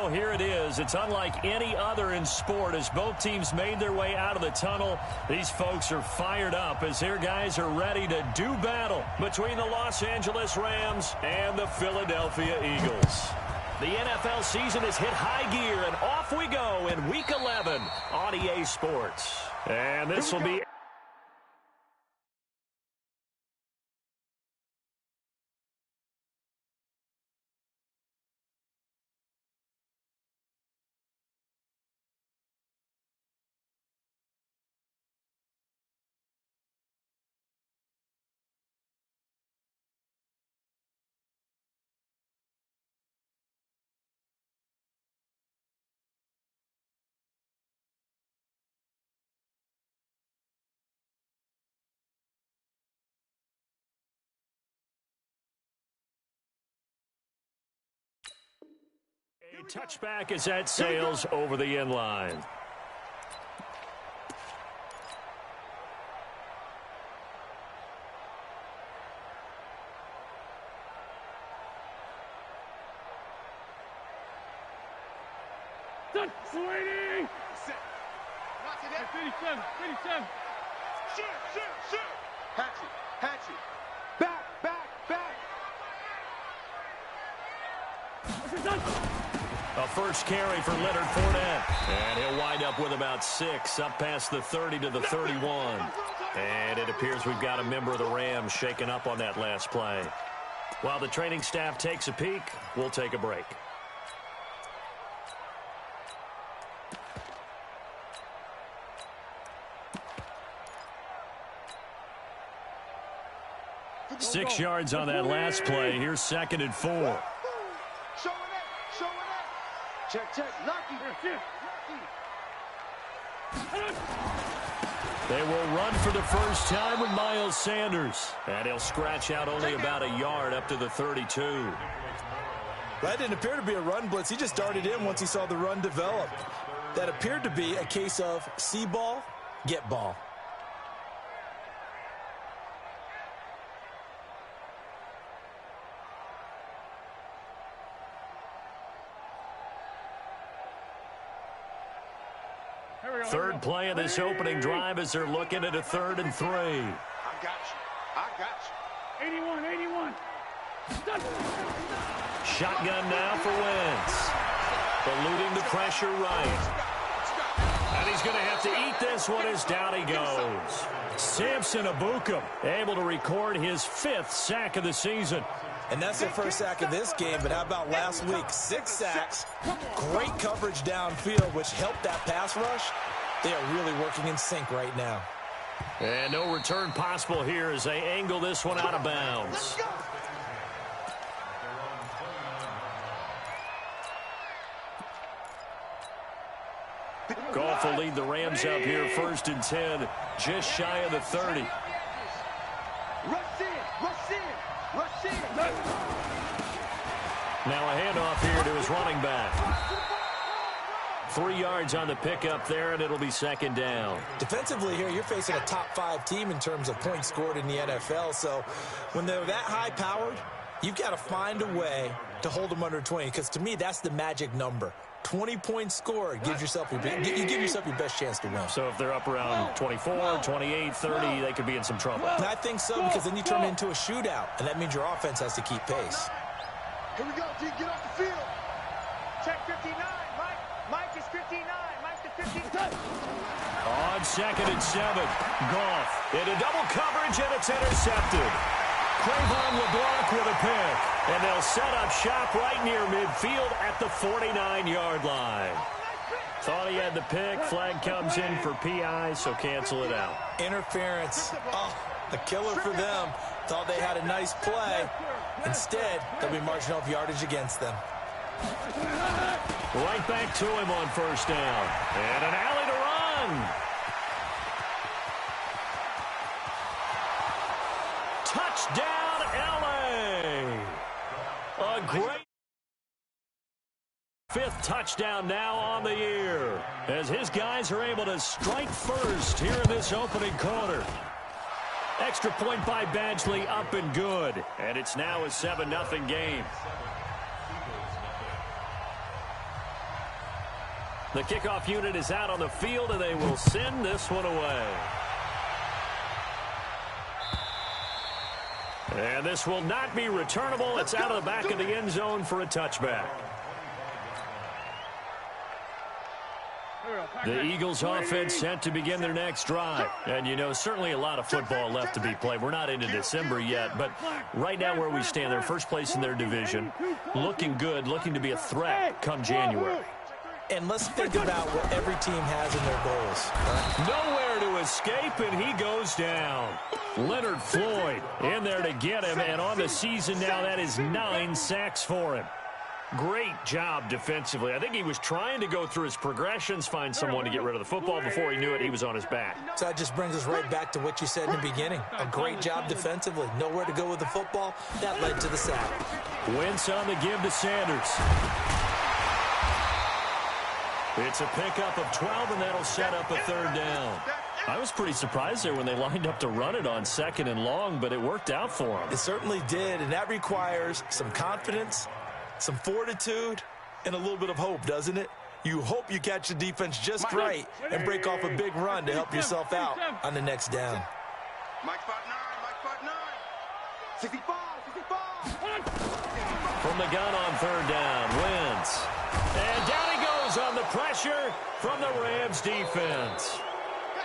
Well, here it is. It's unlike any other in sport as both teams made their way out of the tunnel. These folks are fired up as their guys are ready to do battle between the Los Angeles Rams and the Philadelphia Eagles. The NFL season has hit high gear, and off we go in Week 11 on EA Sports. And this will be... A touchback is at Sales over the end line. Done. 280. Set. 57. 57. Shoot. Hatchet. Back. A first carry for Leonard Fournette. And he'll wind up with about 6, up past the 30 to the 31. And it appears we've got a member of the Rams shaken up on that last play. While the training staff takes a peek, we'll take a break. Six yards on that last play. Here's 2nd and 4. Showing it. Check. Lucky. They will run for the first time with Miles Sanders. And he'll scratch out only about a yard up to the 32. That didn't appear to be a run blitz. He just darted in once he saw the run develop. That appeared to be a case of see ball, get ball. Third play of this opening drive as they're looking at a 3rd and 3. I got you. 81. Shotgun now for Wentz. Eluding the pressure right. And he's going to have to eat this one as down he goes. Samson Ebukam able to record his 5th sack of the season. And that's their first sack of this game, but how about last week? 6 sacks, great coverage downfield, which helped that pass rush. They are really working in sync right now. And no return possible here as they angle this one out of bounds. Goff will lead the Rams up here 1st and 10, just shy of the 30. Rush in. Now a handoff here to his running back. 3 yards on the pickup there, and it'll be 2nd down. Defensively here, you're facing a top 5 team in terms of points scored in the NFL. So when they're that high-powered, you've got to find a way to hold them under 20. Because to me, that's the magic number. 20 points scored gives yourself you give yourself your best chance to win. So if they're up around 24, 28, 30, they could be in some trouble. And I think so, because then you turn it into a shootout, and that means your offense has to keep pace. Here we go, D. Get off the field. Check 59. Mike is 59. Mike to 59. On 2nd and 7, Goff into double coverage, and it's intercepted. Trayvon LeBlanc with a pick, and they'll set up shop right near midfield at the 49-yard line. Thought he had the pick. Flag comes in for PI, so cancel it out. Interference. Oh, a killer for them. Thought they had a nice play. Instead, they'll be marching off yardage against them. Right back to him on 1st down. And an alley to run. Touchdown, LA. A great 5th touchdown now on the year as his guys are able to strike first here in this opening quarter. Extra point by Badgley, up and good. And it's now a 7-0 game. The kickoff unit is out on the field, and they will send this one away. And this will not be returnable. It's out of the back of the end zone for a touchback. The Eagles offense set to begin their next drive. And, you know, certainly a lot of football left to be played. We're not into December yet, but right now where we stand, they're first place in their division, looking good, looking to be a threat come January. And let's think about what every team has in their goals. Nowhere to escape, and he goes down. Leonard Floyd in there to get him, and on the season now, that is 9 sacks for him. Great job defensively. I think he was trying to go through his progressions, find someone to get rid of the football. Before he knew it, he was on his back. So that just brings us right back to what you said in the beginning. A great job defensively. Nowhere to go with the football. That led to the sack. Wentz on the give to Sanders. It's a pickup of 12, and that'll set up a third down. I was pretty surprised there when they lined up to run it on 2nd and long, but it worked out for them. It certainly did, and that requires some confidence, some fortitude, and a little bit of hope, doesn't it? You hope you catch the defense just right and break off a big run to help yourself out on the next down. Mike spot 9, Mike spot 9. 65, 65. From the gun on 3rd down, Wentz. And down he goes on the pressure from the Rams defense.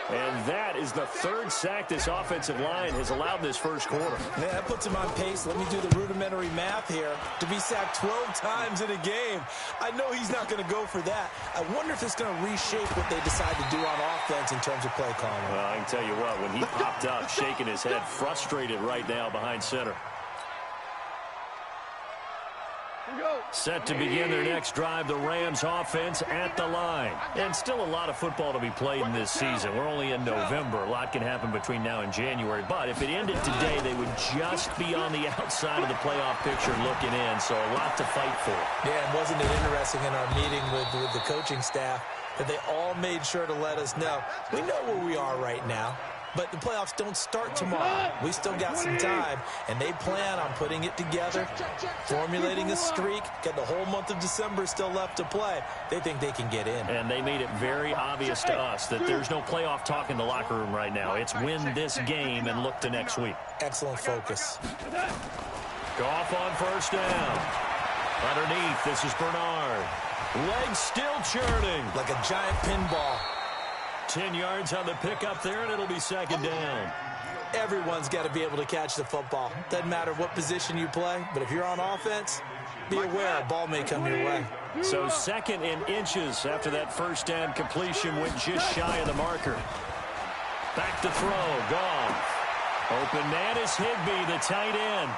And that is the 3rd sack this offensive line has allowed this first quarter. Yeah, that puts him on pace. Let me do the rudimentary math here. To be sacked 12 times in a game, I know he's not going to go for that. I wonder if it's going to reshape what they decide to do on offense in terms of play calling. Well, I can tell you what, when he popped up, shaking his head, frustrated right now behind center. Set to begin their next drive, the Rams offense at the line. And still a lot of football to be played in this season. We're only in November. A lot can happen between now and January. But if it ended today, they would just be on the outside of the playoff picture looking in. So a lot to fight for. Yeah, and wasn't it interesting in our meeting with the coaching staff that they all made sure to let us know, we know where we are right now. But the playoffs don't start tomorrow. We still got some time, and they plan on putting it together, formulating a streak, got the whole month of December still left to play. They think they can get in. And they made it very obvious to us that there's no playoff talk in the locker room right now. It's win this game and look to next week. Excellent focus. Goff on 1st down. Underneath, this is Bernard. Legs still churning. Like a giant pinball. 10 yards on the pickup there, and it'll be 2nd down. Everyone's got to be able to catch the football. Doesn't matter what position you play, but if you're on offense, be aware a ball may come your way. So 2nd and inches after that 1st down completion went just shy of the marker. Back to throw, Goff. Open man is Higbee, the tight end.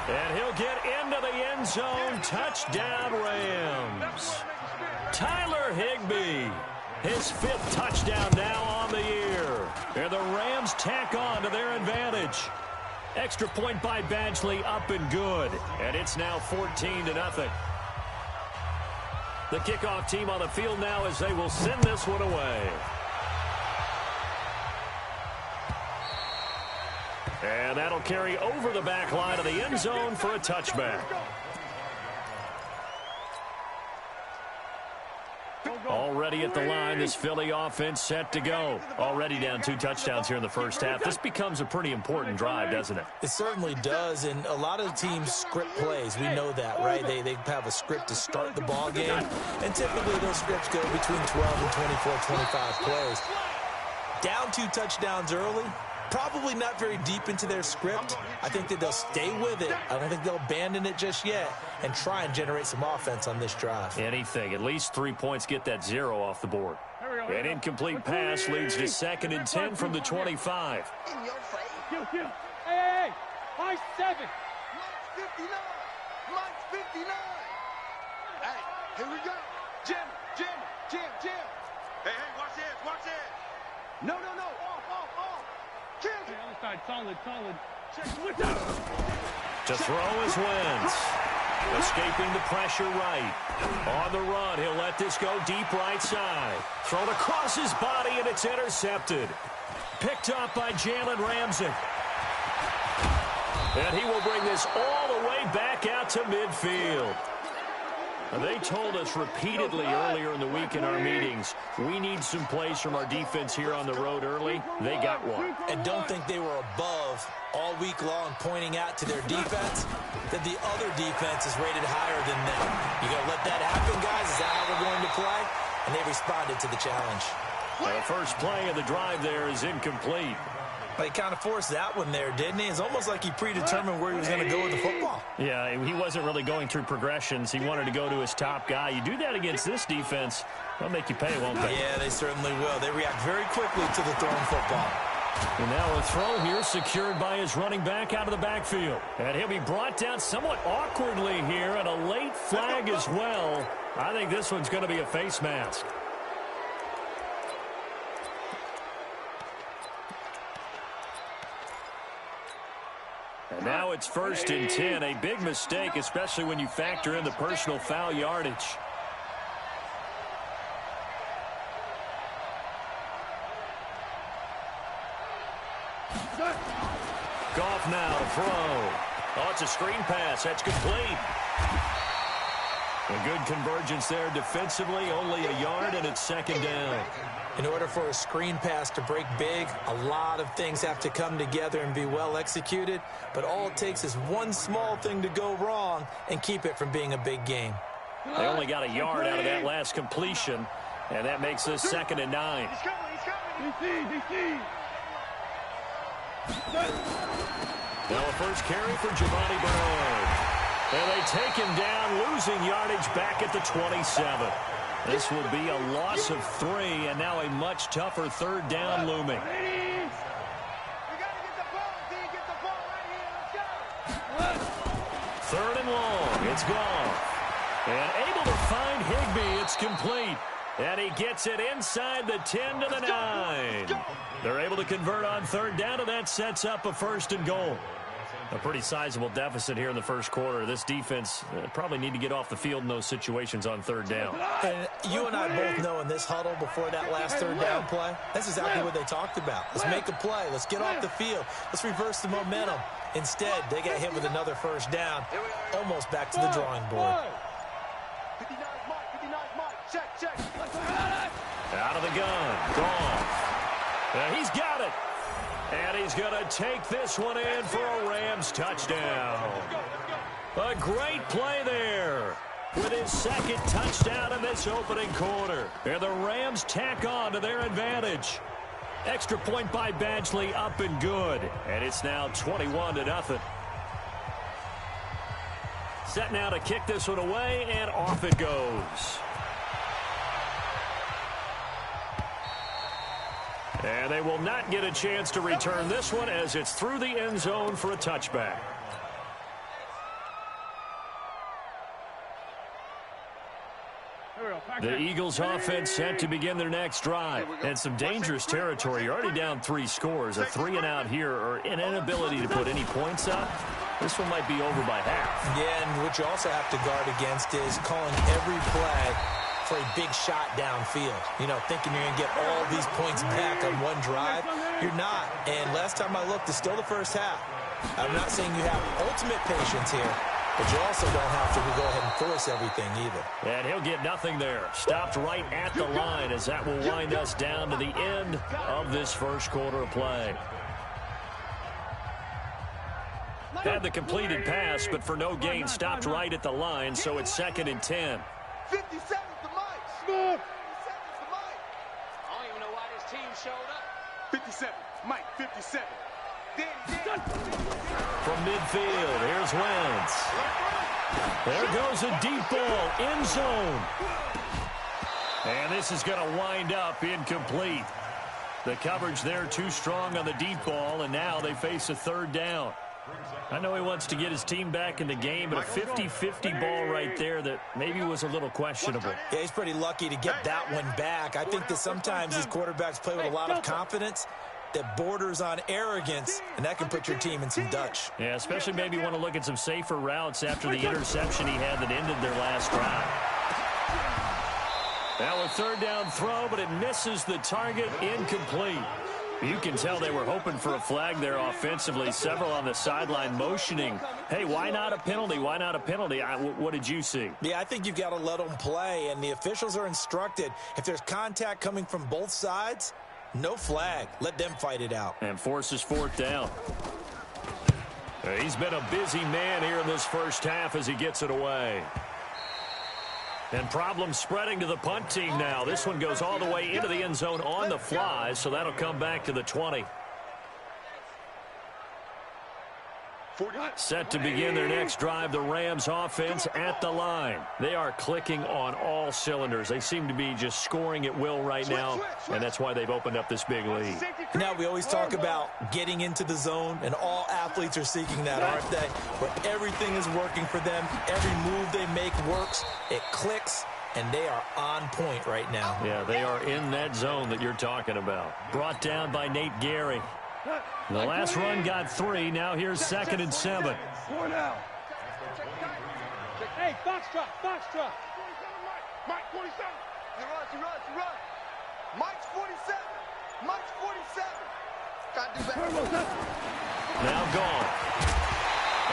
And he'll get into the end zone. Touchdown, Rams. Tyler Higbee. His 5th touchdown now on the year. And the Rams tack on to their advantage. Extra point by Badgley, up and good. And it's now 14-0. The kickoff team on the field now as they will send this one away. And that'll carry over the back line of the end zone for a touchback. Already at the line, this Philly offense set to go. Already down 2 touchdowns here in the first half. This becomes a pretty important drive, doesn't it? It certainly does, and a lot of teams script plays. We know that, right? They have a script to start the ball game, and typically those scripts go between 12 and 24, 25 plays. Down 2 touchdowns early, probably not very deep into their script. I think that they'll stay with it. I don't think they'll abandon it just yet and try and generate some offense on this drive. Anything. At least 3 points, get that 0 off the board. An incomplete pass leads to 2nd and 10 from the 25. Hey, high 7. Mike's 59. Mike's 59. Hey, here we go. Jim. Hey, watch this. No. Off. Hey, other side, solid. Check. To throw is Wentz. Escaping the pressure right. On the run, he'll let this go deep right side. Thrown across his body, and it's intercepted. Picked up by Jalen Ramsey. And he will bring this all the way back out to midfield. They told us repeatedly earlier in the week in our meetings, we need some plays from our defense here on the road early. They got one. And don't think they were above all week long pointing out to their defense that the other defense is rated higher than them. You going to let that happen, guys? Is that how we're going to play? And they responded to the challenge. The first play of the drive there is incomplete. But he kind of forced that one there, didn't he? It's almost like he predetermined where he was going to go with the football. Yeah, he wasn't really going through progressions. He wanted to go to his top guy. You do that against this defense, they'll make you pay, won't they? Yeah, they certainly will. They react very quickly to the thrown football. And now a throw here secured by his running back out of the backfield. And he'll be brought down somewhat awkwardly here, and a late flag as well. I think this one's going to be a face mask. And now it's 1st and 10. A big mistake, especially when you factor in the personal foul yardage. Goff now to throw. Oh, it's a screen pass. That's complete. A good convergence there defensively. Only a yard, and it's 2nd down. In order for a screen pass to break big, a lot of things have to come together and be well executed. But all it takes is one small thing to go wrong and keep it from being a big game. They only got a yard out of that last completion, and that makes this 2nd and 9. He's coming. DC. Now a first carry for Giovanni Bernard. And they take him down, losing yardage back at the 27. This will be a loss of 3, and now a much tougher 3rd down looming. We got to get the ball. D, get the ball right here. Let's go. 3rd and long. It's gone. And able to find Higbee. It's complete. And he gets it inside the 10 to the 9. They're able to convert on 3rd down, and that sets up a 1st and goal. A pretty sizable deficit here in the first quarter. This defense probably need to get off the field in those situations on 3rd down. And you and I both know in this huddle before that last 3rd down play, that's exactly what they talked about. Let's make a play. Let's get off the field. Let's reverse the momentum. Instead, they got hit with another 1st down, almost back to the drawing board. 59's Mike. Check. Out of the gun. Goff. He's got it. And he's going to take this one in for a Rams touchdown. A great play there with his 2nd touchdown in this opening quarter. And the Rams tack on to their advantage. Extra point by Badgley, up and good. And it's now 21-0. Set now to kick this one away, and off it goes. And they will not get a chance to return this one as it's through the end zone for a touchback. The Eagles offense set to begin their next drive. And some dangerous territory. You're already down 3 scores. A 3-and-out here, or an inability to put any points up. This one might be over by half. Yeah, and what you also have to guard against is calling every play for a big shot downfield. You know, thinking you're going to get all these points back on one drive. You're not. And last time I looked, it's still the first half. I'm not saying you have ultimate patience here, but you also don't have to go ahead and force everything either. And he'll get nothing there. Stopped right at the line as that will wind us down to the end of this first quarter of play. Had the completed pass, but for no gain, stopped right at the line, so it's 2nd and 10. 57's the Mike. 57's the Mike. I don't even know why this team showed up. 57, Mike, 57. From midfield, here's Wentz. There goes a deep ball, end zone. And this is going to wind up incomplete. The coverage there too strong on the deep ball, and now they face a 3rd down. I know he wants to get his team back in the game, but a 50-50 ball right there that maybe was a little questionable. Yeah, he's pretty lucky to get that one back. I think that sometimes these quarterbacks play with a lot of confidence that borders on arrogance, and that can put your team in some Dutch. Yeah, especially maybe want to look at some safer routes after the interception he had that ended their last drive. Now a 3rd down throw, but it misses the target, incomplete. You can tell they were hoping for a flag there offensively. Several on the sideline motioning, hey, why not a penalty? Why not a penalty? What did you see? Yeah, I think you've got to let them play, and the officials are instructed. If there's contact coming from both sides, no flag. Let them fight it out. And forces fourth down. He's been a busy man here in this first half as he gets it away. And problems spreading to the punt team now. This one goes all the way into the end zone on the fly, so that'll come back to the 20. Set to begin their next drive, the Rams offense at the line. They are clicking on all cylinders. They seem to be just scoring at will right now, and that's why they've opened up this big lead. Now, we always talk about getting into the zone, and all athletes are seeking that, aren't they? Where everything is working for them. Every move they make works. It clicks, and they are on point right now. Yeah, they are in that zone that you're talking about. Brought down by Nate Gary. The last run got 3. Now here's 2nd and 7. Hey, Foxtrot, Foxtrot. Mike 47. He runs. Mike's 47. Mike's 47. Got to do better. Now gone.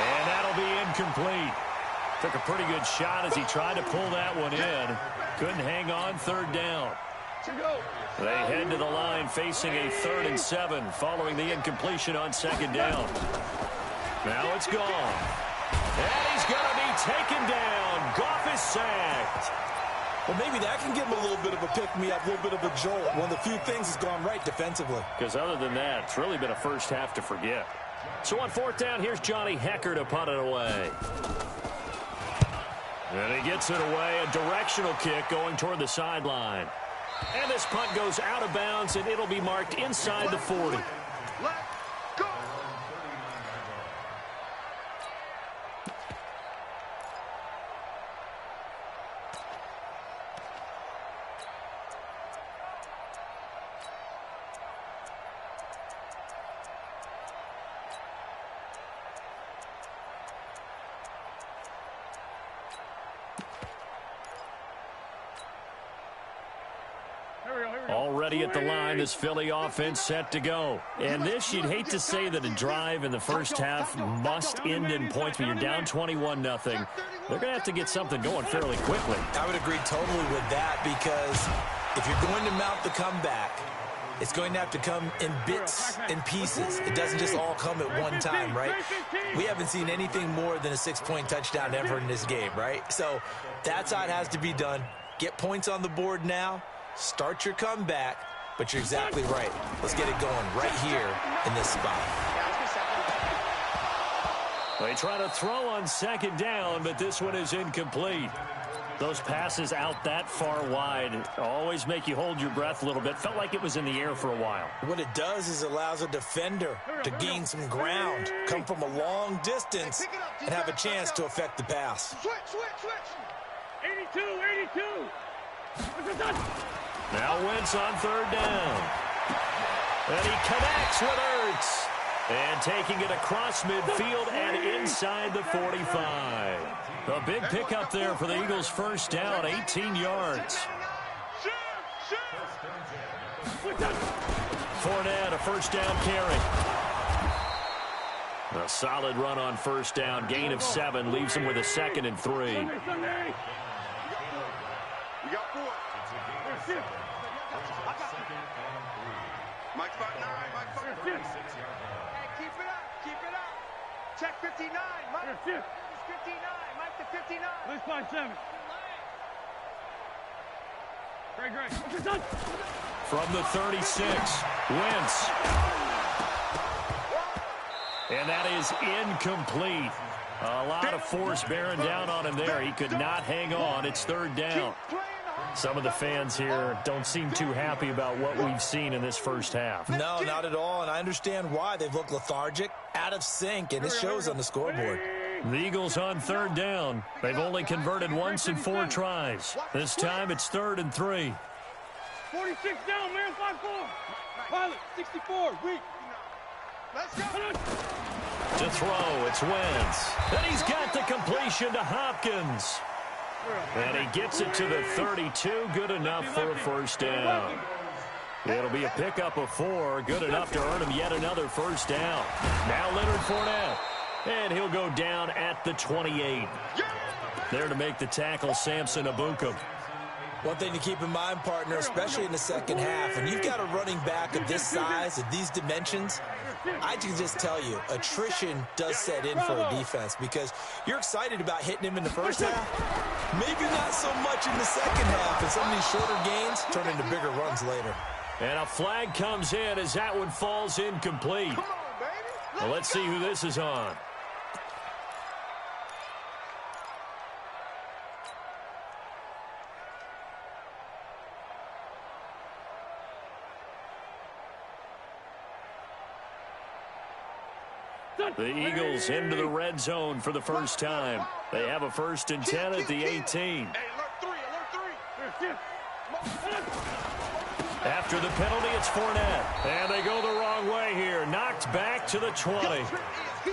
And that'll be incomplete. Took a pretty good shot as he tried to pull that one in. Couldn't hang on, 3rd down. They head to the line facing a 3rd and 7 following the incompletion on 2nd down. Now it's gone. And he's going to be taken down. Goff is sacked. Well, maybe that can give him a little bit of a pick-me-up, a little bit of a jolt. One of the few things has gone right defensively. Because other than that, it's really been a first half to forget. So on 4th down, here's Johnny Hecker to punt it away. And he gets it away. A directional kick going toward the sideline. And this punt goes out of bounds, and it'll be marked inside the 40. Let's go. Already at the line, this Philly offense set to go. And this, you'd hate to say that a drive in the first half must end in points, but you're down 21-0. They're going to have to get something going fairly quickly. I would agree totally with that, because if you're going to mount the comeback, it's going to have to come in bits and pieces. It doesn't just all come at one time, right? We haven't seen anything more than a 6-point touchdown ever in this game, right? So that's how it has to be done. Get points on the board now. Start your comeback, but you're exactly right. Let's get it going right here in this spot. They try to throw on 2nd down, but this one is incomplete. Those passes out that far wide always make you hold your breath a little bit. Felt like it was in the air for a while. What it does is allows a defender to gain some ground, come from a long distance, and have a chance to affect the pass. Switch. 82. Now Wentz on 3rd down. And he connects with Ertz. And taking it across midfield and inside the 45. A big pickup there for the Eagles' first down, 18 yards. Fournette, a first down carry. A solid run on first down, gain of 7, leaves him with a 2nd and 3. We got 4. Mike's 5'9", Mike's 5'9". Hey, keep it up. Check 59, Mike. 59, Mike to 59. Let's 5'7". Great. From the 36, Wentz. And that is incomplete. A lot of force bearing down on him there. He could not hang on. It's 3rd down. Some of the fans here don't seem too happy about what we've seen in this first half. No, not at all, and I understand why. They've looked lethargic, out of sync, and it shows on the scoreboard. The Eagles on 3rd down. They've only converted once in 4 tries. This time it's 3rd and 3. 46 down, man, 5-4. Pilot, 64, weak. Let's go. To throw, it's Wentz. And he's got the completion to Hopkins. And he gets it to the 32. Good enough for a first down. It'll be a pickup of 4, good enough to earn him yet another first down. Now Leonard Fournette, and he'll go down at the 28. There to make the tackle, Samson Ebukam. One thing to keep in mind, partner, especially in the second half, when you've got a running back of this size, of these dimensions, I can just tell you, attrition does set in for a defense because you're excited about hitting him in the first half. Maybe not so much in the second half, and some of these shorter gains turn into bigger runs later. And a flag comes in as that one falls incomplete. Well, let's see who this is on. The Eagles into the red zone for the first time. They have a 1st and 10 at the 18. After the penalty, it's Fournette. And they go the wrong way here. Knocked back to the 20.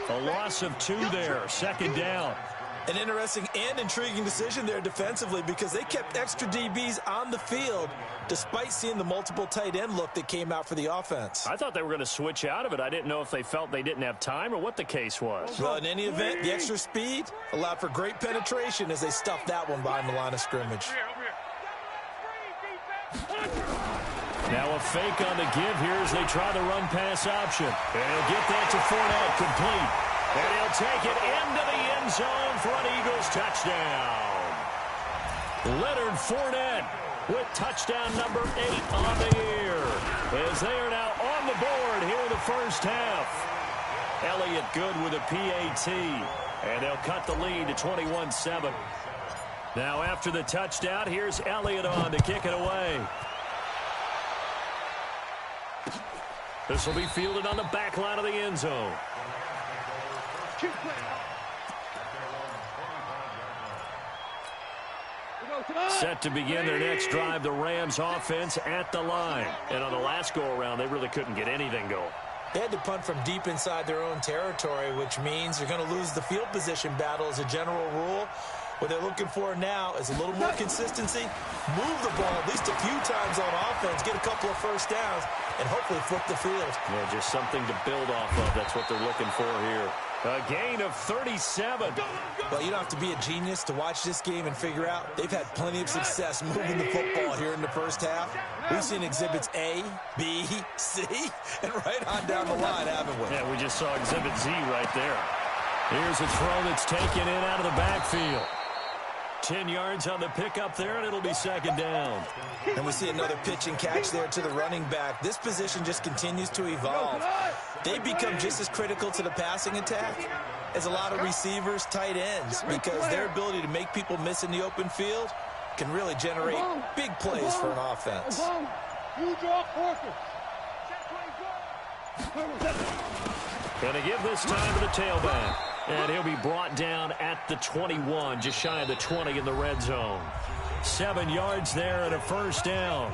A loss of 2 there. 2nd down. An interesting and intriguing decision there defensively because they kept extra DBs on the field despite seeing the multiple tight end look that came out for the offense. I thought they were going to switch out of it. I didn't know if they felt they didn't have time or what the case was. Well, in any event, the extra speed allowed for great penetration as they stuffed that one behind the line of scrimmage. Now a fake on the give here as they try the run-pass option. And he'll get that to Fournette, complete. And he'll take it into the end zone for an Eagles touchdown. Leonard Fournette with touchdown number 8 on the year, as they are now on the board here in the first half. Elliott good with a PAT, and they'll cut the lead to 21-7. Now after the touchdown, here's Elliott on to kick it away. This will be fielded on the back line of the end zone. Set to begin their next drive, the Rams offense at the line. And on the last go-around, they really couldn't get anything going. They had to punt from deep inside their own territory, which means you're going to lose the field position battle as a general rule. What they're looking for now is a little more consistency, move the ball at least a few times on offense, get a couple of first downs, and hopefully flip the field. Yeah, just something to build off of. That's what they're looking for here. A gain of 37. Well, you don't have to be a genius to watch this game and figure out they've had plenty of success moving the football here in the first half. We've seen exhibits A, B, C, and right on down the line, haven't we? Yeah, we just saw exhibit Z right there. Here's a throw that's taken in out of the backfield. 10 yards on the pickup there, and it'll be 2nd down. And we see another pitch and catch there to the running back. This position just continues to evolve. They become just as critical to the passing attack as a lot of receivers, tight ends, because their ability to make people miss in the open field can really generate big plays for an offense. Going to give this time to the tailback. And he'll be brought down at the 21, just shy of the 20 in the red zone. 7 yards there and a first down.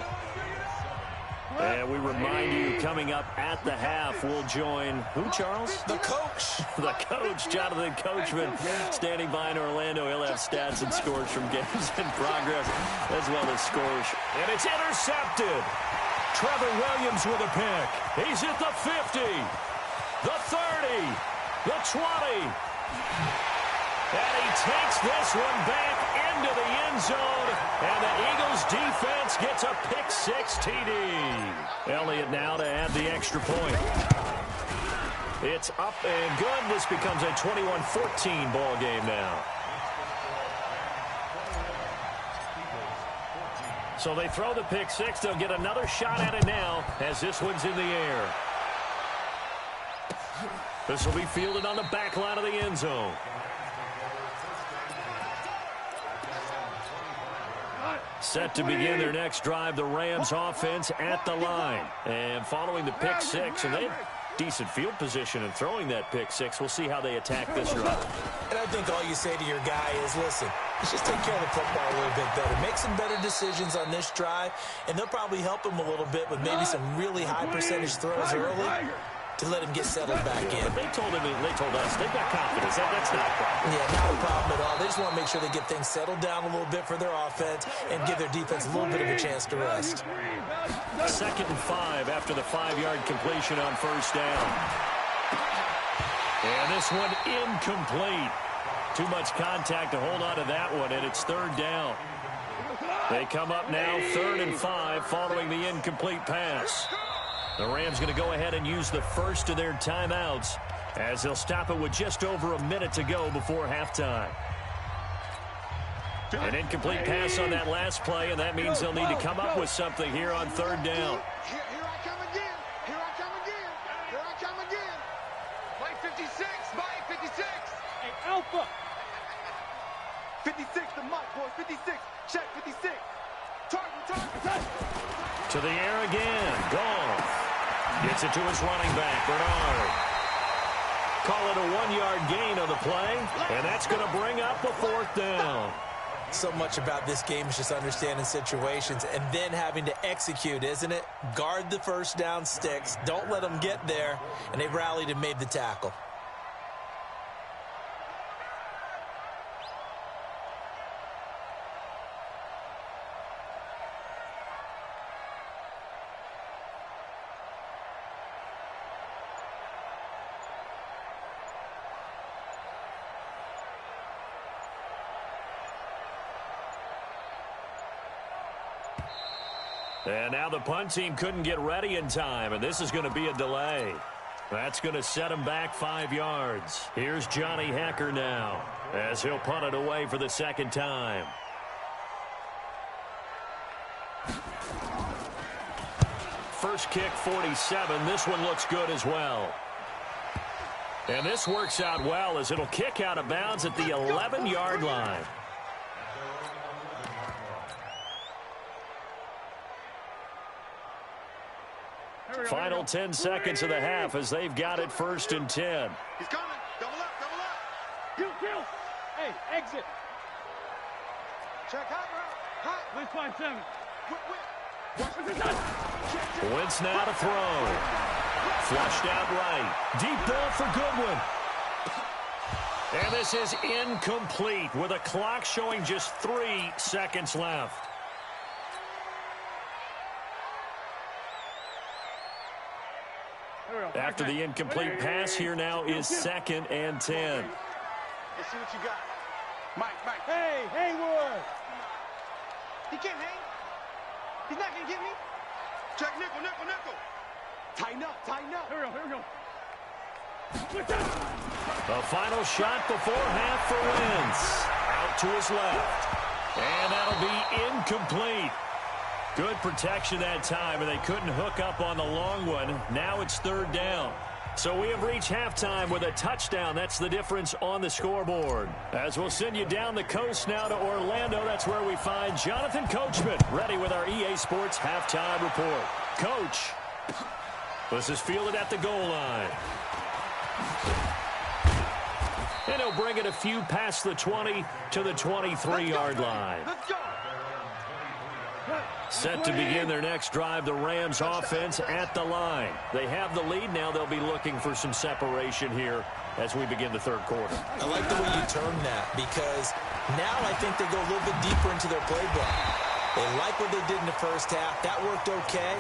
And we remind you, coming up at the half, we'll join who, Charles? The coach. The coach, Jonathan Coachman, standing by in Orlando. He'll have stats and scores from games in progress, as well as scores. And it's intercepted. Trevor Williams with a pick. He's at the 50, the 30, the 20. And he takes this one back into the end zone. And the Eagles defense gets a pick-6 TD. Elliott now to add the extra point. It's up and good. This becomes a 21-14 ball game now. So they throw the pick-6. They'll get another shot at it now as this one's in the air. This will be fielded on the back line of the end zone. Set to begin their next drive, the Rams offense at the line. And following the pick-6, and they have decent field position in throwing that pick-6. We'll see how they attack this drive. And I think all you say to your guy is, listen, let's just take care of the football a little bit better. Make some better decisions on this drive, and they'll probably help him a little bit with maybe some really high percentage throws early. to let him get settled back in. They told us they've got confidence. That's not a problem. Yeah, not a problem at all. They just want to make sure they get things settled down a little bit for their offense and give their defense a little bit of a chance to rest. 2nd and 5 after the 5-yard completion on first down. And this one incomplete. Too much contact to hold on to that one, and it's 3rd down. They come up now 3rd and 5 following the incomplete pass. The Rams going to go ahead and use the first of their timeouts as they'll stop it with just over a minute to go before halftime. An incomplete pass on that last play, and that means they'll need to come up with something here on 3rd down. Here I come again. Here I come again. Here I come again. Mike 56. Mike 56. Hey, Alpha. 56 to Mike, boys. 56. Check 56. Target. To the air again. Gone. Gets it to his running back, Bernard. Call it a 1-yard gain on the play, and that's going to bring up a 4th down. So much about this game is just understanding situations and then having to execute, isn't it? Guard the first down sticks. Don't let them get there, and they rallied and made the tackle. And now the punt team couldn't get ready in time, and this is going to be a delay. That's going to set him back 5 yards. Here's Johnny Hecker now as he'll punt it away for the 2nd time. First kick, 47. This one looks good as well. And this works out well as it'll kick out of bounds at the 11-yard line. Final 10 seconds of the half as they've got it 1st and 10. He's coming. Double up. Kill. Hey, exit. Check hot. Where's 5-7? Wentz now to throw. Flushed out right. Deep ball for Goodwin. And this is incomplete with a clock showing just 3 seconds left. After the incomplete pass, here now is 2nd and 10. Let's see what you got. Mike. Hey, Haywood. He can't hang. He's not going to get me. Check nickel. Tighten up. Here we go. The final shot before half for Wentz. Out to his left. And that'll be incomplete. Good protection that time, and they couldn't hook up on the long one. Now it's 3rd down. So we have reached halftime with a touchdown. That's the difference on the scoreboard. As we'll send you down the coast now to Orlando, that's where we find Jonathan Coachman, ready with our EA Sports halftime report. Coach, this is fielded at the goal line. And he'll bring it a few past the 20 to the 23-yard line. Let's go. Set to begin their next drive, the Rams offense at the line. They have the lead. Now they'll be looking for some separation here as we begin the 3rd quarter. I like the way you term that because now I think they go a little bit deeper into their playbook. They like what they did in the first half. That worked okay.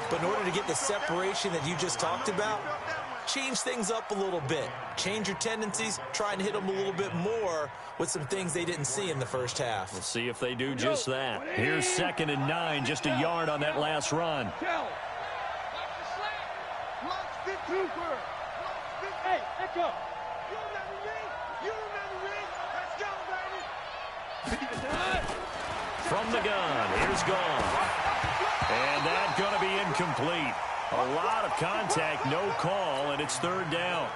But in order to get the separation that you just talked about, change things up a little bit. Change your tendencies. Try and hit them a little bit more with some things they didn't see in the first half. We'll see if they do just that. Here's 2nd and 9, just a yard on that last run. Hey, let's go. You remember me. Let's go, baby. From the gun, here's Gone. And that's going to be incomplete. A lot of contact, no call, and it's 3rd down.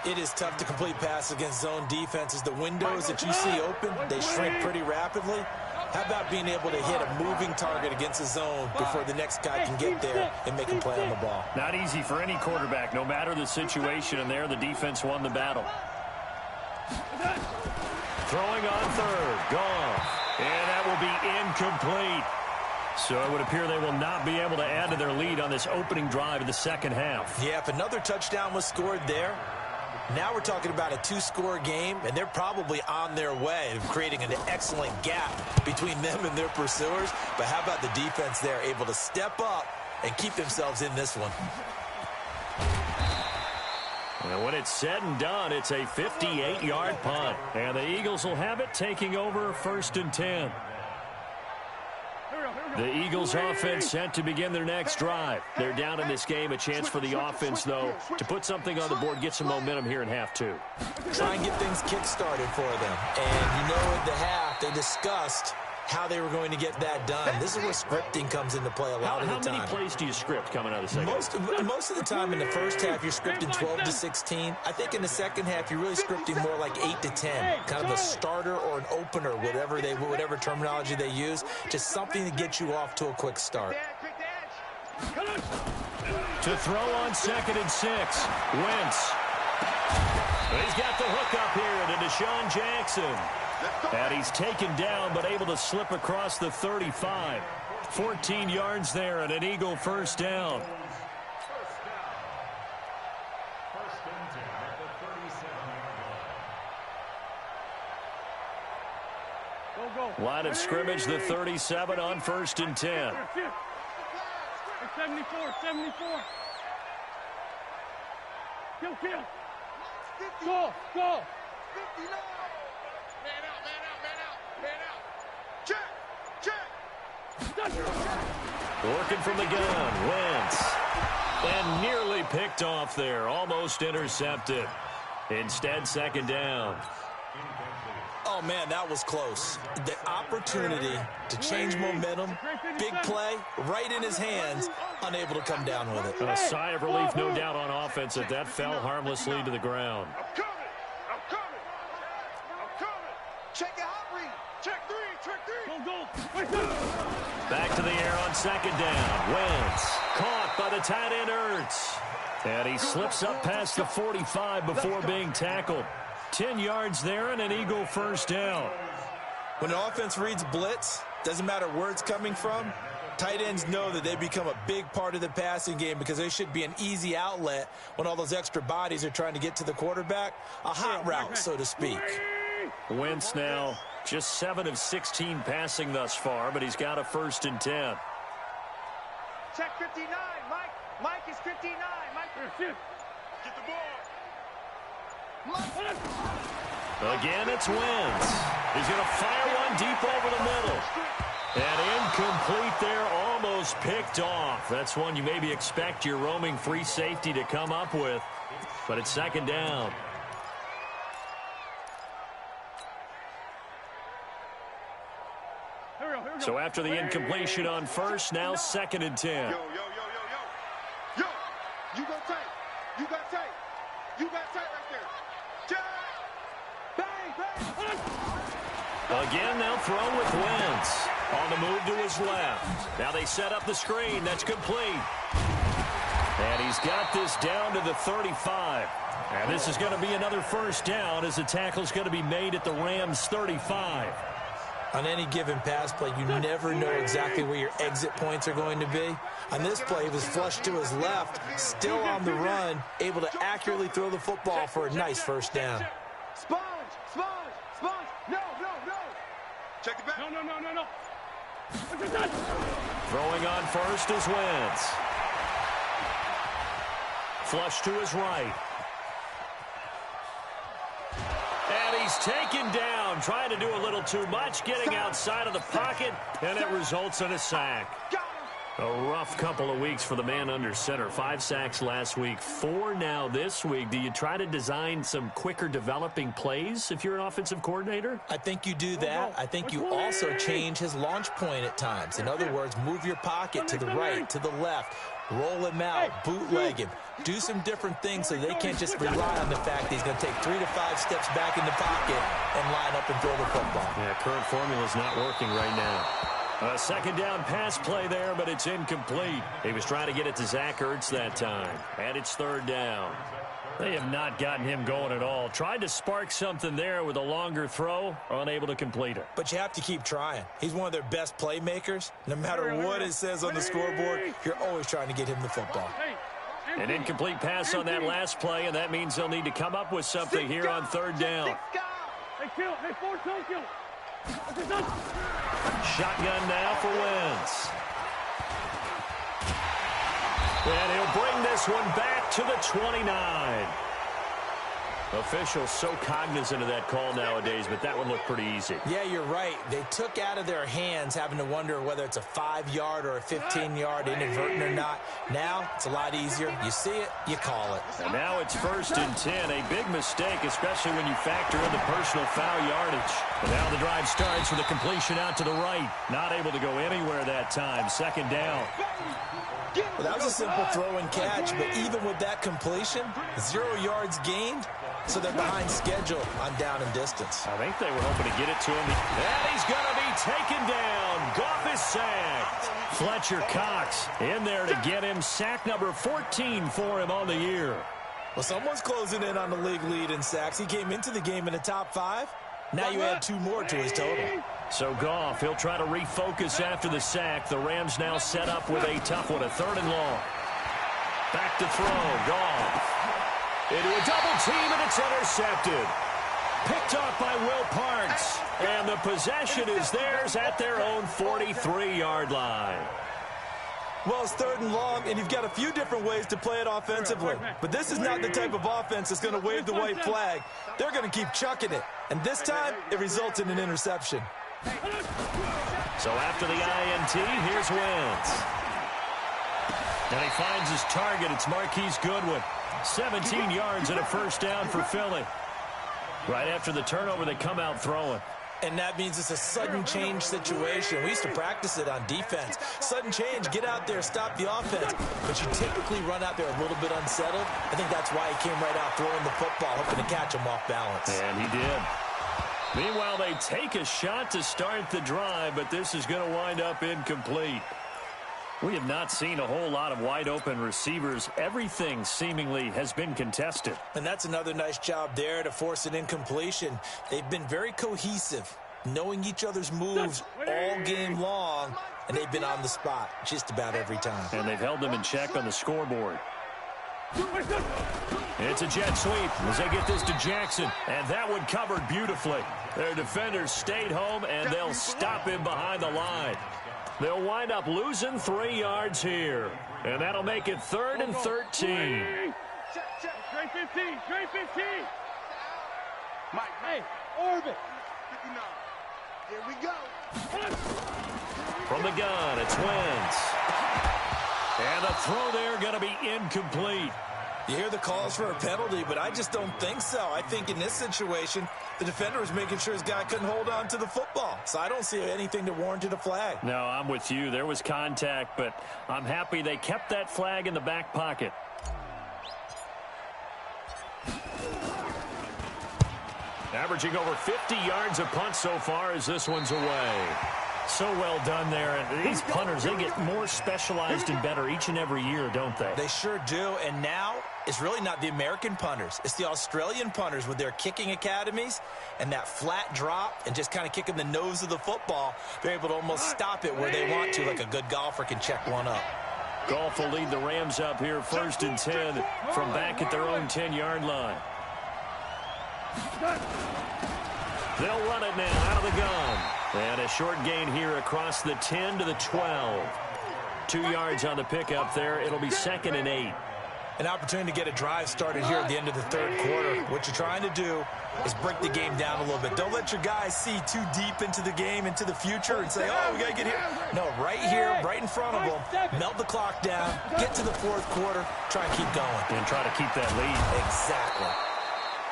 It is tough to complete passes against zone defenses. The windows that you see open, they shrink pretty rapidly. How about being able to hit a moving target against a zone before the next guy can get there and make a play on the ball? Not easy for any quarterback, no matter the situation, and there the defense won the battle. Throwing on 3rd, Gone. And that will be incomplete. So it would appear they will not be able to add to their lead on this opening drive of the second half. Yeah, if another touchdown was scored there, now we're talking about a two-score game, and they're probably on their way of creating an excellent gap between them and their pursuers. But how about the defense there, able to step up and keep themselves in this one? And when it's said and done, it's a 58-yard punt. And the Eagles will have it, taking over 1st and 10. The Eagles offense set to begin their next drive. They're down in this game. A chance for the offense, though, to put something on the board, get some momentum here in half two. Try and get things kick-started for them. And you know, at the half, they discussed how they were going to get that done. This is where scripting comes into play a lot of the time. How many plays do you script coming out of the second half? Most of the time in the first half, you're scripting 12 to 16. I think in the second half, you're really scripting more like 8 to 10. Kind of a starter or an opener, whatever terminology they use. Just something to get you off to a quick start. To throw on 2nd and 6. Wentz. He's got the hook up here to Deshaun Jackson. And he's taken down, but able to slip across the 35. 14 yards there and an Eagle first down. Line of scrimmage, the 37 on 1st and 10. 74. Kill. Go. Working from the gun, Wentz. And nearly picked off there, almost intercepted. Instead, 2nd down. Oh, man, that was close. The opportunity to change momentum, big play, right in his hands, unable to come down with it. A sigh of relief, no doubt, on offense that fell harmlessly to the ground. I'm coming. Check it out, read. Check three. Go. Back to the air on 2nd down. Wentz caught by the tight end Ertz. And he slips up past the 45 before being tackled. 10 yards there and an Eagle first down. When an offense reads blitz, doesn't matter where it's coming from, tight ends know that they become a big part of the passing game because they should be an easy outlet when all those extra bodies are trying to get to the quarterback. A hot route, so to speak. Wentz now just 7 of 16 passing thus far, but he's got a 1st and 10. Check 59, Mike. Mike is 59. Mike, get the ball. Again, it's Wentz. He's going to fire one deep over the middle. And incomplete there, almost picked off. That's one you maybe expect your roaming free safety to come up with. But it's 2nd down. So after the incompletion on 1st, now 2nd and 10. Yo. You go tight. You got tight. right there. Bang. Again, they'll throw with Wentz. On the move to his left. Now they set up the screen. That's complete. And he's got this down to the 35. And this is going to be another first down as the tackle's going to be made at the Rams' 35. On any given pass play, you never know exactly where your exit points are going to be. On this play, he was flushed to his left, still on the run, able to accurately throw the football for a nice first down. Sponge. No. Check it back. No. Throwing on 1st is Wentz. Flush to his right. And he's taken down, trying to do a little too much, getting outside of the pocket, and it results in a sack. A rough couple of weeks for the man under center. 5 sacks last week, 4 now this week. Do you try to design some quicker developing plays if you're an offensive coordinator? I think you do that. I think you also change his launch point at times. In other words, move your pocket to the right, to the left, roll him out, bootleg him. Do some different things so they can't just rely on the fact that he's going to take 3 to 5 steps back in the pocket and line up and throw the football. Yeah, current formula is not working right now. A 2nd down pass play there, but it's incomplete. He was trying to get it to Zach Ertz that time. And it's 3rd down. They have not gotten him going at all. Tried to spark something there with a longer throw, unable to complete it. But you have to keep trying. He's one of their best playmakers. No matter what it says on the scoreboard, you're always trying to get him the football. An incomplete pass on that last play, and that means they'll need to come up with something here on third down. Shotgun now for Wentz. And he'll bring this one back to the 29. Officials so cognizant of that call nowadays, but that one looked pretty easy. Yeah, you're right. They took out of their hands having to wonder whether it's a 5-yard or a 15-yard inadvertent or not. Now, it's a lot easier. You see it, you call it. And now it's 1st and 10. A big mistake, especially when you factor in the personal foul yardage. And now the drive starts with a completion out to the right. Not able to go anywhere that time. 2nd down. Well, that was a simple throw and catch, but even with that completion, 0 yards gained, so they're behind schedule on down and distance. I think they were hoping to get it to him. And he's going to be taken down. Goff is sacked. Fletcher Cox in there to get him. Sack number 14 for him on the year. Well, someone's closing in on the league lead in sacks. He came into the game in the top 5. Now you add 2 more to his total. So Goff, he'll try to refocus after the sack. The Rams now set up with a tough one, a 3rd and long. Back to throw, Goff. Into a double team, and it's intercepted. Picked off by Will Parks. And the possession is theirs at their own 43-yard line. Well, it's 3rd and long, and you've got a few different ways to play it offensively. But this is not the type of offense that's going to wave the white flag. They're going to keep chucking it. And this time, it results in an interception. So after the INT, here's Wentz. And he finds his target. It's Marquise Goodwin. 17 yards and a 1st down for Philly. Right after the turnover, they come out throwing. And that means it's a sudden change situation. We used to practice it on defense. Sudden change, get out there, stop the offense. But you typically run out there a little bit unsettled. I think that's why he came right out throwing the football, hoping to catch him off balance. And he did. Meanwhile, they take a shot to start the drive, but this is going to wind up incomplete. We have not seen a whole lot of wide-open receivers. Everything seemingly has been contested. And that's another nice job there to force an incompletion. They've been very cohesive, knowing each other's moves all game long, and they've been on the spot just about every time. And they've held them in check on the scoreboard. It's a jet sweep as they get this to Jackson, and that one covered beautifully. Their defenders stayed home, and they'll stop him behind the line. They'll wind up losing 3 yards here, and that'll make it 3rd and 13. Straight 15, straight 15. Mike, hey, orbit. 59. Here we go. From the gun, it's Wentz. And the throw there going to be incomplete. You hear the calls for a penalty, but I just don't think so. I think in this situation, the defender was making sure his guy couldn't hold on to the football. So I don't see anything that warranted a flag. No, I'm with you. There was contact, but I'm happy they kept that flag in the back pocket. Averaging over 50 yards a punt so far as this one's away. So well done there. And these punters, they get more specialized and better each and every year, don't they? They sure do. And now it's really not the American punters. It's the Australian punters with their kicking academies and that flat drop and just kind of kicking the nose of the football. They're able to almost stop it where they want to, like a good golfer can check one up. Goff will lead the Rams up here 1st and 10 from back at their own 10-yard line. They'll run it now out of the gun. And a short gain here across the 10 to the 12. 2 yards on the pickup there. It'll be 2nd and 8. An opportunity to get a drive started here at the end of the 3rd quarter. What you're trying to do is break the game down a little bit. Don't let your guys see too deep into the game, into the future, and say, oh, we got to get here. No, right here, right in front of them, melt the clock down, get to the 4th quarter, try and keep going. And try to keep that lead. Exactly.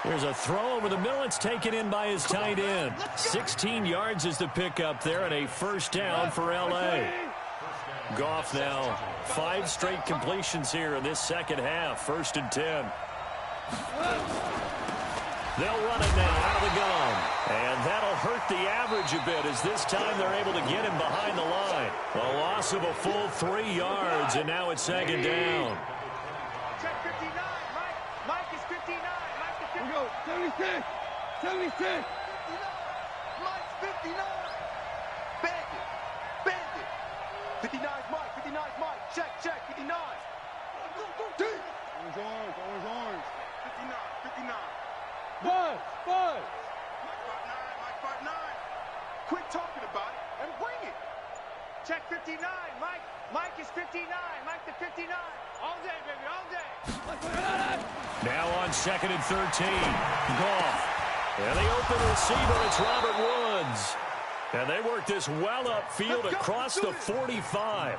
There's a throw over the middle. It's taken in by his tight end. 16 yards is the pickup there, and a 1st down for L.A. Goff now 5 straight completions here in this 2nd half. 1st and 10. They'll run it now out of the gun. And that'll hurt the average a bit as this time they're able to get him behind the line. A loss of a full 3 yards, and now it's 2nd down. Check 59. Mike is 59. 76. 76. Mike's 59. Bandit. Bandit. 59's Mike. 59's Mike. Check, check. 59. Go, deep. Orange arms. Orange arms. 59. 59. Buzz. Buzz. Mike 59. Quit talking about it and bring it. Check 59. Mike is 59. Mike to 59. All day, baby. All day. Now on 2nd and 13. Goff. And the open receiver, it's Robert Woods. And they work this well upfield across the 45.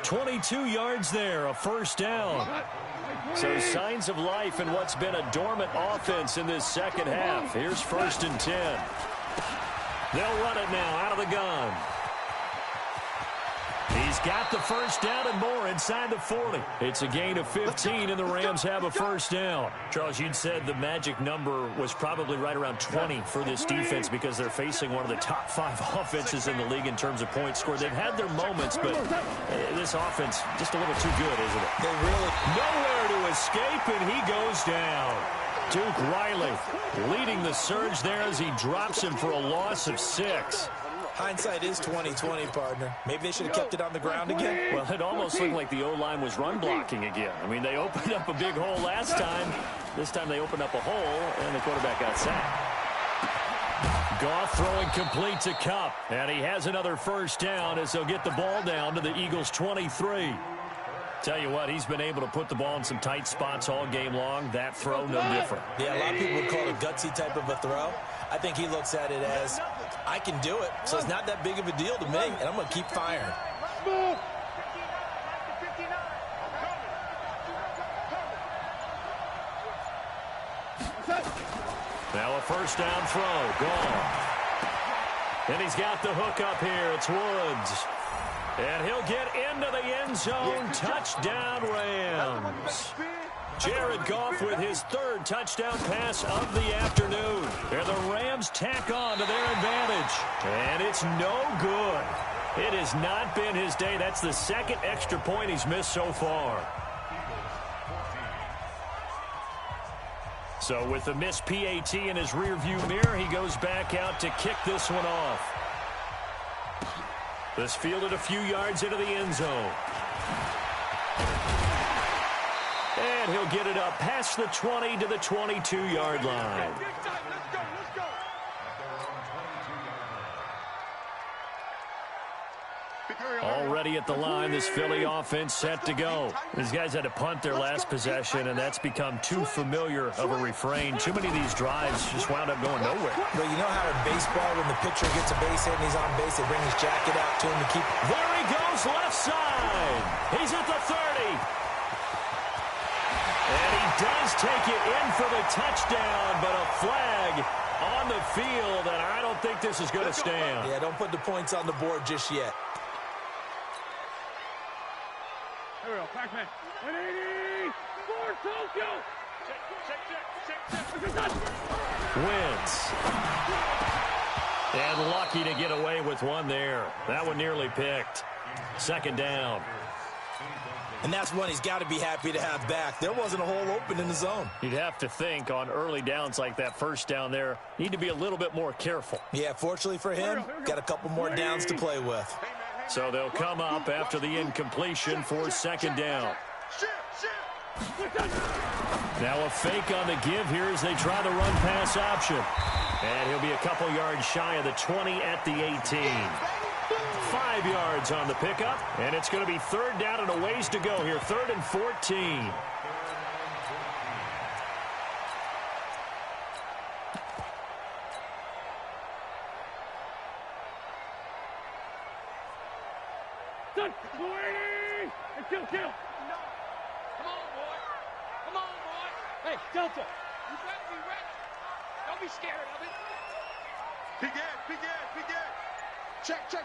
22 yards there, a first down. So signs of life in what's been a dormant offense in this second half. Here's 1st and 10. They'll run it now out of the gun. He's got the first down and more inside the 40. It's a gain of 15, and the Rams have a first down. Charles, you'd said the magic number was probably right around 20 for this defense because they're facing one of the top 5 offenses in the league in terms of points scored. They've had their moments, but this offense just a little too good, isn't it? They really nowhere to escape, and he goes down. Duke Riley leading the surge there as he drops him for a loss of 6. Hindsight is 20/20, partner. Maybe they should have kept it on the ground again. Well, it almost looked like the O-line was run blocking again. I mean, they opened up a big hole last time. This time they opened up a hole, and the quarterback got sacked. Goff throwing complete to Kupp, and he has another first down as they'll get the ball down to the Eagles' 23. Tell you what, he's been able to put the ball in some tight spots all game long. That throw, no different. Yeah, a lot of people would call it a gutsy type of a throw. I think he looks at it as, I can do it, so it's not that big of a deal to me, and I'm going to keep firing. Now a first down throw, gone. And he's got the hook up here. It's Woods. And he'll get into the end zone. Touchdown, Rams. Jared Goff with his 3rd touchdown pass of the afternoon. And the Rams tack on to their advantage. And it's no good. It has not been his day. That's the 2nd extra point he's missed so far. So with the missed PAT in his rearview mirror, he goes back out to kick this one off. This fielded a few yards into the end zone. And he'll get it up past the 20 to the 22-yard line. Already at the line, this Philly offense set to go. These guys had to punt their last possession, and that's become too familiar of a refrain. Too many of these drives just wound up going nowhere. But you know how in baseball, when the pitcher gets a base hit and he's on base, they bring his jacket out to him to keep... There he goes, left side. He's at the 30. And he does take it in for the touchdown, but a flag on the field, and I don't think this is going to stand. Yeah, don't put the points on the board just yet. Here we go, Pac-Man. 180! For Tokyo! Check. Wins. And lucky to get away with one there. That one nearly picked. 2nd down. And that's one he's got to be happy to have back. There wasn't a hole open in the zone. You'd have to think on early downs like that first down there, need to be a little bit more careful. Yeah, fortunately for him, got a couple more downs to play with. So they'll come up after the incompletion for 2nd down. Now a fake on the give here as they try the run-pass option. And he'll be a couple yards shy of the 20 at the 18. 5 yards on the pickup, and it's going to be 3rd down and a ways to go here. 3rd and 14. Kill. Come on, boy. Come on, boy. Hey, Delta. You better be ready. Don't be scared of it. Big Ed. Check. To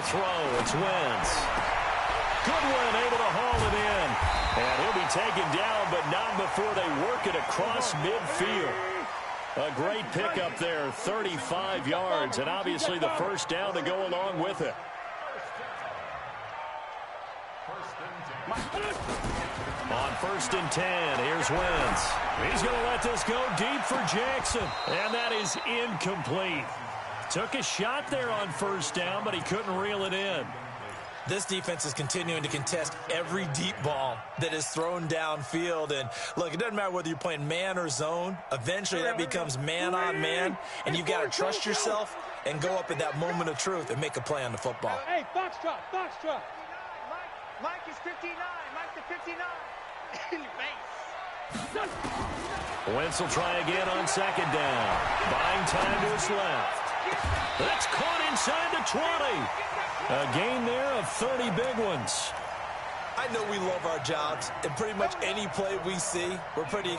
throw, it's Wentz. Goodwin able to haul it in. And he'll be taken down, but not before they work it across midfield. A great pickup there, 35 yards, and obviously the first down to go along with it. On 1st and 10, here's Wentz. He's going to let this go deep for Jackson. And that is incomplete. Took a shot there on 1st down, but he couldn't reel it in. This defense is continuing to contest every deep ball that is thrown downfield. And, look, it doesn't matter whether you're playing man or zone. Eventually, that becomes man on man, and you've got to trust yourself and go up at that moment of truth and make a play on the football. Hey, box drop, box drop. Mike is 59. Mike to 59. In your face. Wentz will try again on 2nd down. Buying time to his left. That's caught inside the 20. A gain there of 30 big ones. I know we love our jobs, and pretty much any play we see, we're pretty,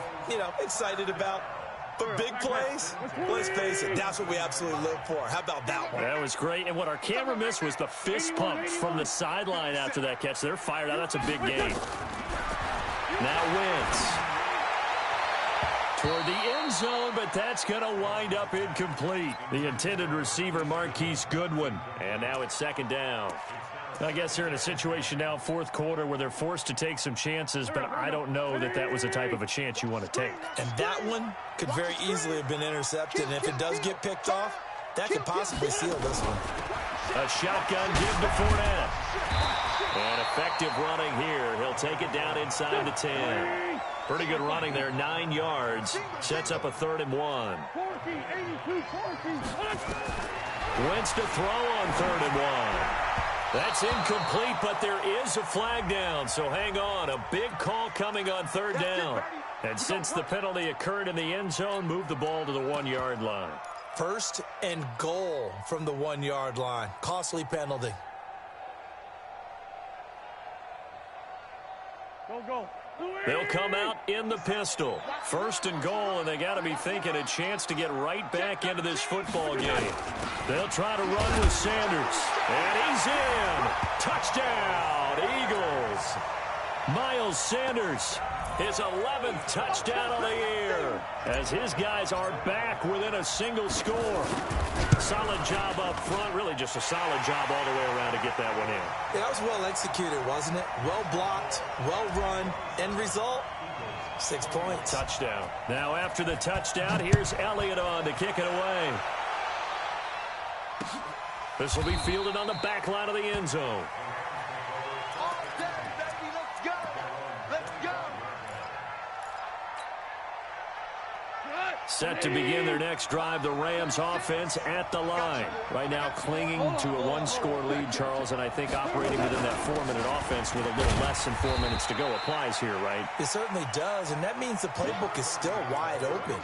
excited about. But big plays, let's face it, that's what we absolutely live for. How about that one? That was great. And what our camera missed was the fist pumps from the sideline after that catch. They're fired out. That's a big gain. Now Wentz toward the end zone, but that's going to wind up incomplete. The intended receiver, Marquise Goodwin. And now it's 2nd down. I guess they're in a situation now, 4th quarter, where they're forced to take some chances, but I don't know that that was the type of a chance you want to take. And that one could very easily have been intercepted. And if it does get picked off, that could possibly seal this one. A shotgun give to Fournette. And effective running here. He'll take it down inside the 10. Pretty good running there, 9 yards. Sets up a 3rd and 1. Wentz to throw on 3rd and 1. That's incomplete, but there is a flag down, so hang on. A big call coming on 3rd down. And since the penalty occurred in the end zone, move the ball to the 1-yard line. 1st and goal from the 1-yard line. Costly penalty. Go. They'll come out in the pistol. 1st and goal, and they got to be thinking a chance to get right back into this football game. They'll try to run with Sanders. And he's in. Touchdown, Eagles. Miles Sanders, his 11th touchdown of the year, as his guys are back within a single score. Solid job up front, really just a solid job all the way around to get that one in. Yeah, that was well executed, wasn't it? Well blocked, well run. End result, 6 points. Touchdown. Now after the touchdown, here's Elliott on to kick it away. This will be fielded on the back line of the end zone. All day, baby. Let's go. Let's go. Set to begin their next drive, the Rams offense at the line. Right now clinging to a 1-score lead, Charles, and I think operating within that 4-minute offense with a little less than 4 minutes to go applies here, right? It certainly does, and that means the playbook is still wide open.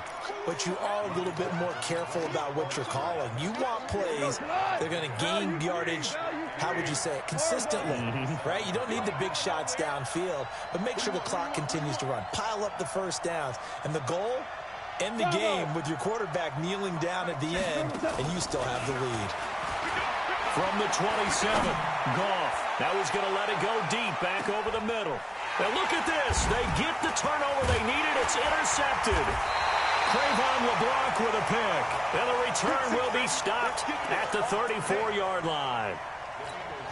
But you are a little bit more careful about what you're calling. You want plays that are going to gain yardage, how would you say it, consistently, right? You don't need the big shots downfield, but make sure the clock continues to run. Pile up the 1st downs, and the goal, end the game with your quarterback kneeling down at the end, and you still have the lead. From the 27, Goff. Now he's going to let it go deep, back over the middle. Now look at this. They get the turnover they needed. It's intercepted. Trayvon LeBlanc with a pick. And the return will be stopped at the 34-yard line.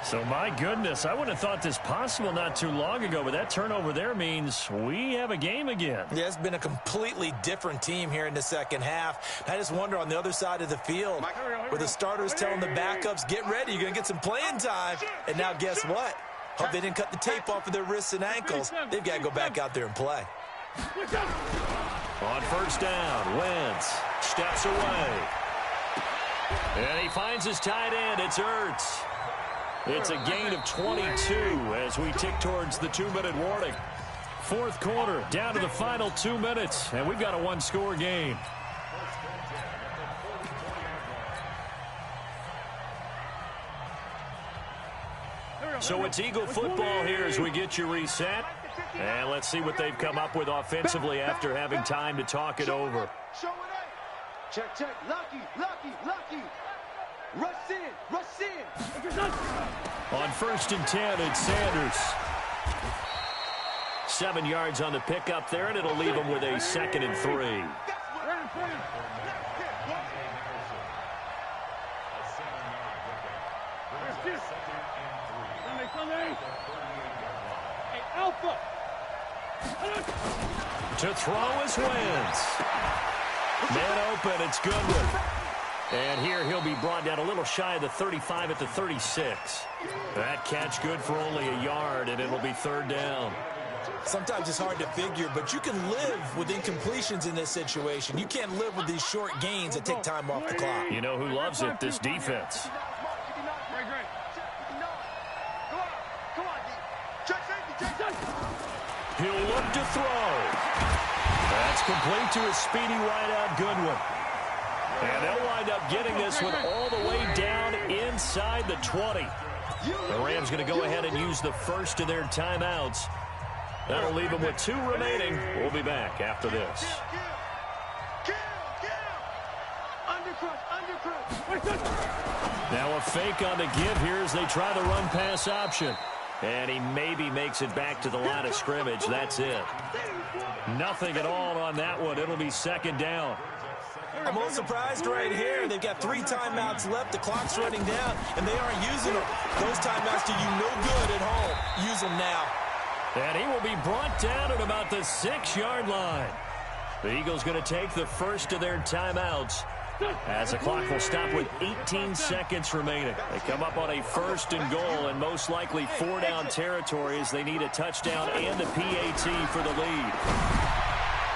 So, my goodness, I wouldn't have thought this possible not too long ago, but that turnover there means we have a game again. Yeah, it's been a completely different team here in the 2nd half. I just wonder on the other side of the field where the starters telling the backups, get ready, you're going to get some playing time. And now guess what? Hope they didn't cut the tape off of their wrists and ankles. They've got to go back out there and play. On 1st down, Wentz steps away. And he finds his tight end. It's Ertz. It's a gain of 22 as we tick towards the 2-minute warning. 4th quarter, down to the final 2 minutes, and we've got a 1-score game. So it's Eagle football here as we get you reset. And let's see what they've come up with offensively after having time to talk it over. Show it out. Check, check. Lucky. Rush in. On 1st and 10, it's Sanders. 7 yards on the pickup there, and it'll leave him with a 2nd and 3. To throw is Wentz. Man open, it's Goodwin. And here he'll be brought down a little shy of the 35 at the 36. That catch good for only a yard, and it'll be 3rd down. Sometimes it's hard to figure, but you can live with incompletions in this situation. You can't live with these short gains that take time off the clock. You know who loves it? This defense. He'll look to throw. That's complete to his speedy wideout, Goodwin. And they'll wind up getting this one all the way down inside the 20. The Rams going to go ahead and use the first of their timeouts. That'll leave them with 2 remaining. We'll be back after this. Now a fake on the give here as they try the run-pass option. And he maybe makes it back to the line of scrimmage. That's it. Nothing at all on that one. It'll be 2nd down. I'm a little surprised right here. They've got 3 timeouts left. The clock's running down, and they aren't using them. Those timeouts do you no good at home. Use them now. And he will be brought down at about the 6-yard line. The Eagles going to take the first of their timeouts as the clock will stop with 18 seconds remaining. They come up on a 1st and goal and most likely 4-down territory as they need a touchdown and a PAT for the lead.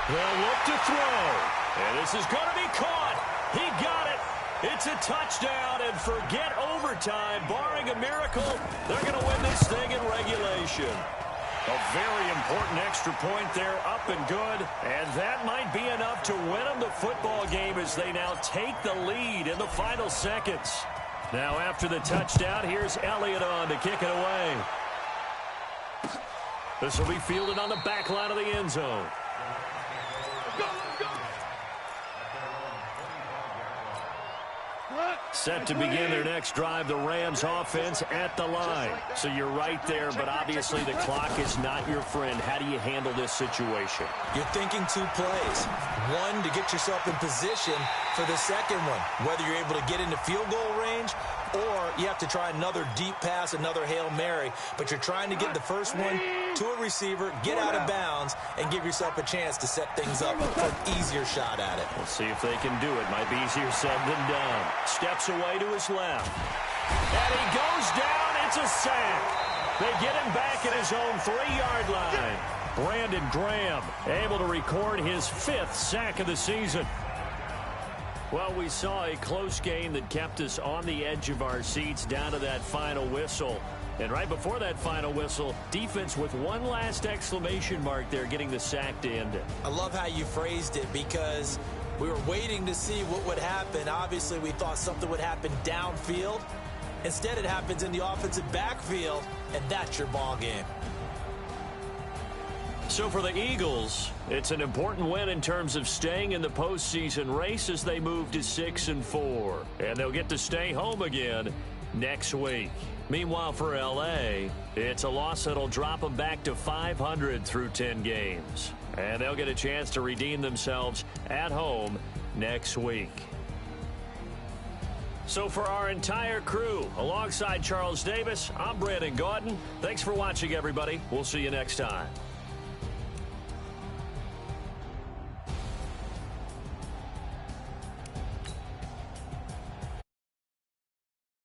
They'll look to throw. And this is going to be caught. He got it. It's a touchdown, and forget overtime. Barring a miracle, they're going to win this thing in regulation. A very important extra point there, up and good. And that might be enough to win them the football game as they now take the lead in the final seconds. Now after the touchdown, here's Elliott on to kick it away. This will be fielded on the back line of the end zone. Set to begin their next drive, the Rams offense at the line. So you're right there, but obviously the clock is not your friend. How do you handle this situation? You're thinking 2 plays. One, to get yourself in position for the second one, whether you're able to get into field goal range or you have to try another deep pass, another Hail Mary. But you're trying to get the first one to a receiver, get out of bounds, and give yourself a chance to set things up for an easier shot at it. We'll see if they can do it. Might be easier said than done. Steps away to his left. And he goes down. It's a sack. They get him back at his own 3-yard line. Brandon Graham able to record his 5th sack of the season. Well, we saw a close game that kept us on the edge of our seats down to that final whistle. And right before that final whistle, defense with one last exclamation mark there, getting the sack to end it. I love how you phrased it because we were waiting to see what would happen. Obviously, we thought something would happen downfield. Instead, it happens in the offensive backfield, and that's your ball game. So for the Eagles, it's an important win in terms of staying in the postseason race as they move to 6-4. And they'll get to stay home again next week. Meanwhile, for L.A., it's a loss that'll drop them back to 500 through 10 games. And they'll get a chance to redeem themselves at home next week. So for our entire crew, alongside Charles Davis, I'm Brandon Gaudin. Thanks for watching, everybody. We'll see you next time.